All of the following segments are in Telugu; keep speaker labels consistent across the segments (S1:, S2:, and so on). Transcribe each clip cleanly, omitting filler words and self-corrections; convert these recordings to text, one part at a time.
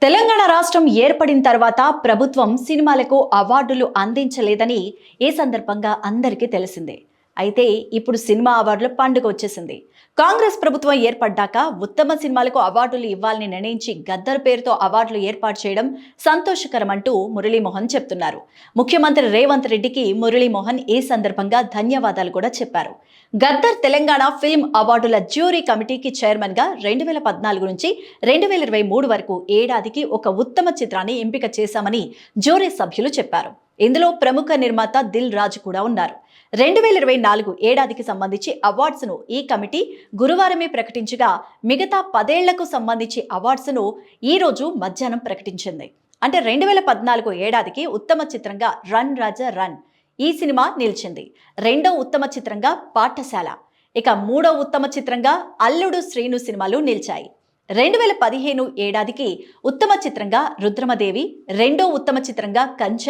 S1: తెలంగాణ రాష్ట్రం ఏర్పడిన తర్వాత ప్రభుత్వం సినిమాలకు అవార్డులు అందించలేదని ఈ సందర్భంగా అందరికీ తెలిసిందే. అయితే ఇప్పుడు సినిమా అవార్డుల పండుగ వచ్చేసింది. కాంగ్రెస్ ప్రభుత్వం ఏర్పడ్డాక ఉత్తమ సినిమాలకు అవార్డులు ఇవ్వాలని నిర్ణయించి గద్దర్ పేరుతో అవార్డులు ఏర్పాటు చేయడం సంతోషకరమంటూ మురళీమోహన్ చెప్తున్నారు. ముఖ్యమంత్రి రేవంత్ రెడ్డికి మురళీమోహన్ ఈ సందర్భంగా ధన్యవాదాలు కూడా చెప్పారు. గద్దర్ తెలంగాణ ఫిల్మ్ అవార్డుల జ్యూరీ కమిటీకి చైర్మన్ గా 2014 నుంచి 2023 వరకు ఏడాదికి ఒక ఉత్తమ చిత్రాన్ని ఎంపిక చేశామని జ్యూరీ సభ్యులు చెప్పారు. ఇందులో ప్రముఖ నిర్మాత దిల్ రాజు కూడా ఉన్నారు. 2024 ఏడాదికి సంబంధించి అవార్డ్స్ ను ఈ కమిటీ గురువారమే ప్రకటించగా మిగతా 10 ఏళ్లకు సంబంధించి అవార్డ్స్ ను ఈ రోజు మధ్యాహ్నం ప్రకటించింది. అంటే 2014 ఏడాదికి ఉత్తమ చిత్రంగా రన్ రాజా రన్ ఈ సినిమా నిలిచింది. రెండో ఉత్తమ చిత్రంగా పాఠశాల, ఇక మూడో ఉత్తమ చిత్రంగా అల్లుడు శ్రీను సినిమాలు నిలిచాయి. 2015 ఏడాదికి ఉత్తమ చిత్రంగా రుద్రమదేవి, రెండో ఉత్తమ చిత్రంగా కంచ,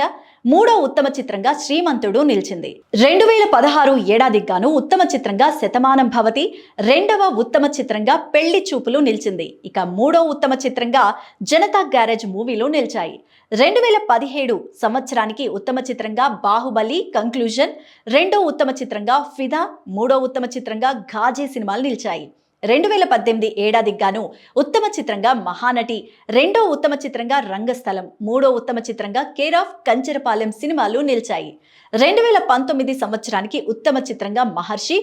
S1: మూడో ఉత్తమ చిత్రంగా శ్రీమంతుడు నిలిచింది. 2016 ఏడాదికి గాను ఉత్తమ చిత్రంగా శతమానం భవతి, రెండవ ఉత్తమ చిత్రంగా పెళ్లి చూపులు నిలిచింది. ఇక మూడో ఉత్తమ చిత్రంగా జనతా గ్యారేజ్ మూవీలు నిలిచాయి. 2017 సంవత్సరానికి ఉత్తమ చిత్రంగా బాహుబలి కంక్లూజన్, రెండో ఉత్తమ చిత్రంగా ఫిదా, మూడో ఉత్తమ చిత్రంగా ఘాజీ సినిమాలు నిలిచాయి. 2018 ఏడాదికి గాను ఉత్తమ చిత్రంగా మహానటి, రెండో ఉత్తమ చిత్రంగా రంగస్థలం, మూడో ఉత్తమ చిత్రంగా కేర్ ఆఫ్ కంచరపాలెం సినిమాలు నిలిచాయి. 2019 సంవత్సరానికి ఉత్తమ చిత్రంగా మహర్షి,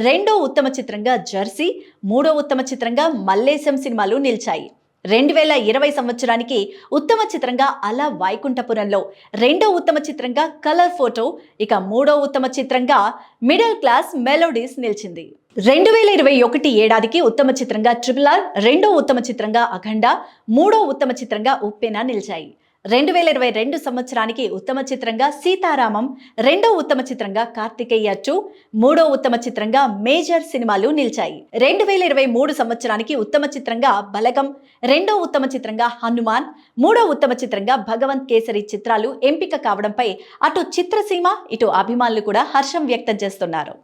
S1: రెండో ఉత్తమ చిత్రంగా జెర్సీ, మూడో ఉత్తమ చిత్రంగా మల్లేశం సినిమాలు నిలిచాయి. 2020 సంవత్సరానికి ఉత్తమ చిత్రంగా అల వైకుంఠపురంలో, రెండో ఉత్తమ చిత్రంగా కలర్ ఫోటో, ఇక మూడో ఉత్తమ చిత్రంగా మిడిల్ క్లాస్ మెలోడీస్ నిలిచింది. 2021 ఏడాదికి ఉత్తమ చిత్రంగా ట్రిపుల్ ఆర్, రెండో ఉత్తమ చిత్రంగా అఖండ, మూడో ఉత్తమ చిత్రంగా ఉప్పెన నిలిచాయి. 2022 సంవత్సరానికి ఉత్తమ చిత్రంగా సీతారామం, రెండో ఉత్తమ చిత్రంగా కార్తికేయ 2, మూడో ఉత్తమ చిత్రంగా మేజర్ సినిమాలు నిలిచాయి. 2023 సంవత్సరానికి ఉత్తమ చిత్రంగా బలగం, రెండో ఉత్తమ చిత్రంగా హనుమాన్, మూడో ఉత్తమ చిత్రంగా భగవంత్ కేసరి చిత్రాలు ఎంపిక కావడంపై అటు చిత్రసీమ ఇటు అభిమానులు కూడా హర్షం వ్యక్తం చేస్తున్నారు.